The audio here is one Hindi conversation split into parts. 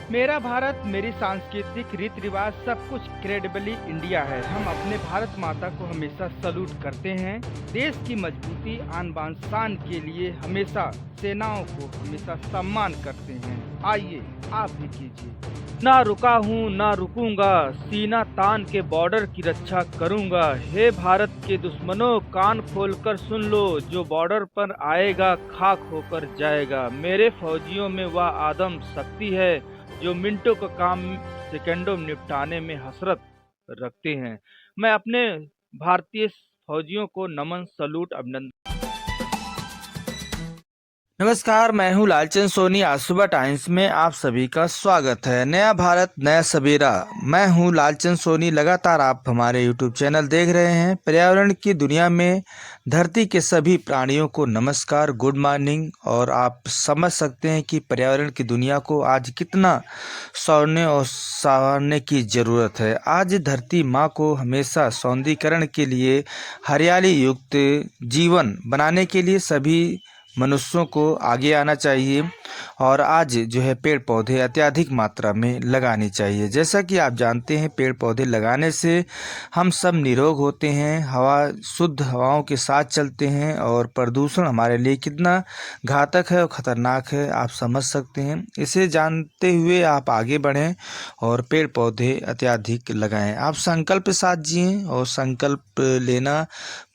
मेरा भारत, मेरी सांस्कृतिक रीति रिवाज सब कुछ क्रेडिबली इंडिया है। हम अपने भारत माता को हमेशा सलूट करते हैं। देश की मजबूती आन बान शान के लिए हमेशा सेनाओं को हमेशा सम्मान करते हैं। आइए आप भी कीजिए। ना रुका हूँ ना रुकूंगा, सीना तान के बॉर्डर की रक्षा करूंगा। हे भारत के दुश्मनों, कान खोलकर सुन लो, जो बॉर्डर पर आएगा खाक होकर जाएगा। मेरे फौजियों में वह आदम शक्ति है जो मिनटों का काम सेकंडों में निपटाने में हसरत रखते हैं। मैं अपने भारतीय फौजियों को नमन, सलूट, अभिनंदन। नमस्कार, मैं हूं लालचंद सोनी। आज सुबह टाइम्स में आप सभी का स्वागत है। नया भारत नया सवेरा। मैं हूं लालचंद सोनी। लगातार आप हमारे यूट्यूब चैनल देख रहे हैं। पर्यावरण की दुनिया में धरती के सभी प्राणियों को नमस्कार, गुड मॉर्निंग। और आप समझ सकते हैं कि पर्यावरण की दुनिया को आज कितना सौरने और संवारने की ज़रूरत है। आज धरती माँ को हमेशा सौंदर्यीकरण के लिए, हरियाली युक्त जीवन बनाने के लिए सभी मनुष्यों को आगे आना चाहिए। और आज जो है पेड़ पौधे अत्यधिक मात्रा में लगानी चाहिए। जैसा कि आप जानते हैं, पेड़ पौधे लगाने से हम सब निरोग होते हैं, हवा शुद्ध हवाओं के साथ चलते हैं और प्रदूषण हमारे लिए कितना घातक है और ख़तरनाक है आप समझ सकते हैं। इसे जानते हुए आप आगे बढ़ें और पेड़ पौधे अत्यधिक लगाएं। आप संकल्प के साथ जिएं और संकल्प लेना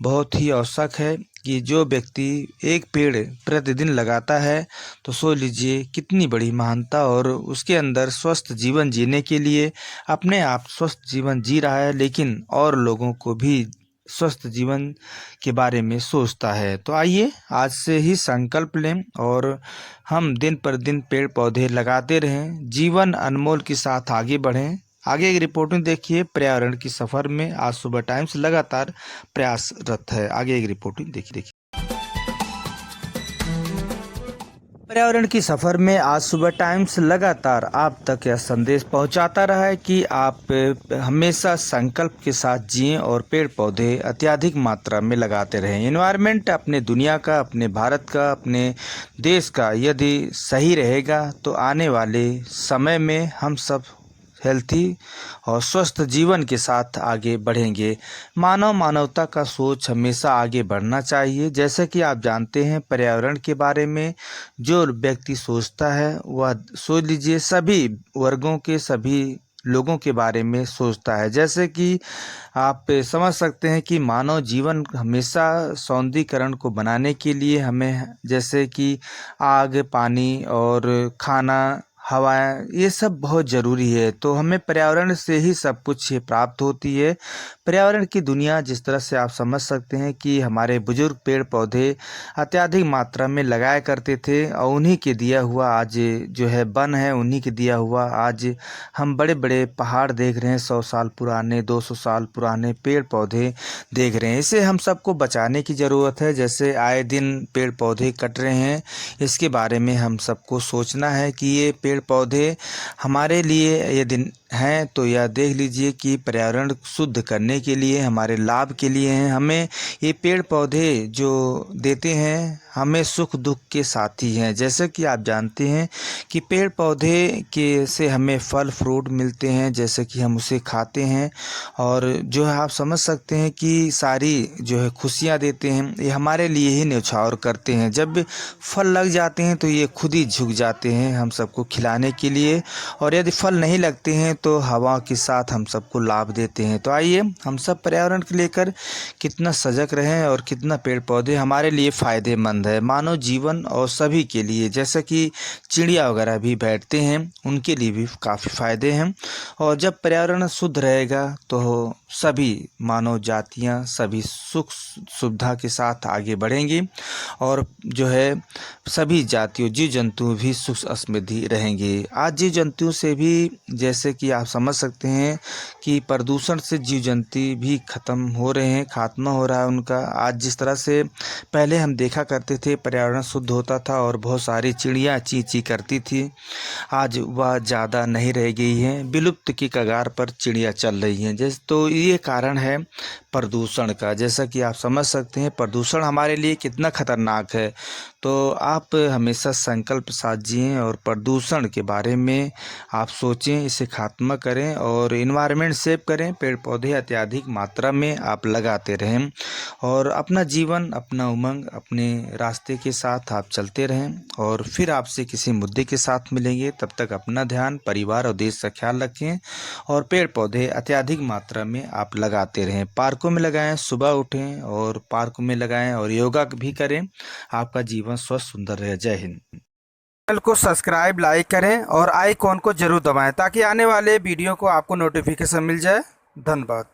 बहुत ही आवश्यक है कि जो व्यक्ति एक पेड़ प्रतिदिन लगाता है तो सोच लीजिए कितनी बड़ी महानता, और उसके अंदर स्वस्थ जीवन जीने के लिए अपने आप स्वस्थ जीवन जी रहा है, लेकिन और लोगों को भी स्वस्थ जीवन के बारे में सोचता है। तो आइए आज से ही संकल्प लें और हम दिन पर दिन पेड़ पौधे लगाते रहें, जीवन अनमोल के साथ आगे बढ़ें। आगे एक रिपोर्टिंग देखिए। पर्यावरण की सफर में आज सुबह टाइम्स लगातार प्रयासरत है। आगे एक रिपोर्टिंग देखिए। पर्यावरण की सफर में आज सुबह टाइम्स लगातार आप तक यह संदेश पहुंचाता रहा है कि आप हमेशा संकल्प के साथ जिएं और पेड़ पौधे अत्यधिक मात्रा में लगाते रहें। एनवायरनमेंट अपने दुनिया का, अपने भारत का, अपने देश का यदि सही रहेगा तो आने वाले समय में हम सब हेल्थी और स्वस्थ जीवन के साथ आगे बढ़ेंगे। मानवता का सोच हमेशा आगे बढ़ना चाहिए। जैसे कि आप जानते हैं, पर्यावरण के बारे में जो व्यक्ति सोचता है वह सोच लीजिए सभी वर्गों के सभी लोगों के बारे में सोचता है। जैसे कि आप समझ सकते हैं कि मानव जीवन हमेशा सौंदर्यीकरण को बनाने के लिए हमें जैसे कि आग, पानी और खाना, हवा, ये सब बहुत ज़रूरी है। तो हमें पर्यावरण से ही सब कुछ प्राप्त होती है। पर्यावरण की दुनिया जिस तरह से आप समझ सकते हैं कि हमारे बुजुर्ग पेड़ पौधे अत्यधिक मात्रा में लगाया करते थे और उन्हीं के दिया हुआ आज जो है वन है, उन्हीं के दिया हुआ आज हम बड़े बड़े पहाड़ देख रहे हैं। 100 साल पुराने, 200 साल पुराने पेड़ पौधे देख रहे हैं। इसे हम सबको बचाने की ज़रूरत है। जैसे आए दिन पेड़ पौधे कट रहे हैं, इसके बारे में हम सबको सोचना है कि ये पेड़ पौधे हमारे लिए यदि हैं तो यह देख लीजिए कि पर्यावरण शुद्ध करने के लिए, हमारे लाभ के लिए हैं। हमें ये पेड़ पौधे जो देते हैं हमें सुख दुख के साथी हैं। जैसे कि आप जानते हैं कि पेड़ पौधे के से हमें फल फ्रूट मिलते हैं, जैसे कि हम उसे खाते हैं और जो है आप समझ सकते हैं कि सारी जो है खुशियाँ देते हैं, ये हमारे लिए ही न्यौछावर करते हैं। जब फल लग जाते हैं तो ये खुद ही झुक जाते हैं हम सबको खिलाने के लिए, और यदि फल नहीं लगते हैं तो हवा के साथ हम सबको लाभ देते हैं। तो आइए हम सब पर्यावरण को लेकर कितना सजग रहें और कितना पेड़ पौधे हमारे लिए फ़ायदेमंद है, मानव जीवन और सभी के लिए। जैसे कि चिड़िया वगैरह भी बैठते हैं, उनके लिए भी काफ़ी फ़ायदे हैं। और जब पर्यावरण शुद्ध रहेगा तो सभी मानव जातियाँ सभी सुख सुविधा के साथ आगे बढ़ेंगी और जो है सभी जातियों जीव जंतु भी सुख समृद्धि रहेंगे। आज जीव जंतुओं से भी जैसे कि आप समझ सकते हैं कि प्रदूषण से जीव जंतु भी ख़त्म हो रहे हैं, खात्मा हो रहा है उनका। आज जिस तरह से पहले हम देखा करते थे पर्यावरण शुद्ध होता था और बहुत सारी चिड़िया ची ची करती थी, आज वह ज़्यादा नहीं रह गई हैं। विलुप्त की कगार पर चिड़िया चल रही हैं। जैसे तो ये कारण है प्रदूषण का। जैसा कि आप समझ सकते हैं प्रदूषण हमारे लिए कितना खतरनाक है। तो आप हमेशा संकल्प के साथ जिएं और प्रदूषण के बारे में आप सोचें, इसे खात्मा करें और इन्वायरमेंट सेव करें। पेड़ पौधे अत्यधिक मात्रा में आप लगाते रहें और अपना जीवन, अपना उमंग, अपने रास्ते के साथ आप चलते रहें। और फिर आपसे किसी मुद्दे के साथ मिलेंगे। तब तक अपना ध्यान, परिवार और देश का ख्याल रखें और पेड़ पौधे अत्यधिक मात्रा में आप लगाते रहें। पार्कों में लगाएं, सुबह उठें और पार्क में लगाएं और योगा भी करें। आपका जीवन स्वस्थ सुंदर रहे। जय हिंद। चैनल को सब्सक्राइब, लाइक करें और आइकॉन को जरूर दबाएं ताकि आने वाले वीडियो को आपको नोटिफिकेशन मिल जाए। धन्यवाद।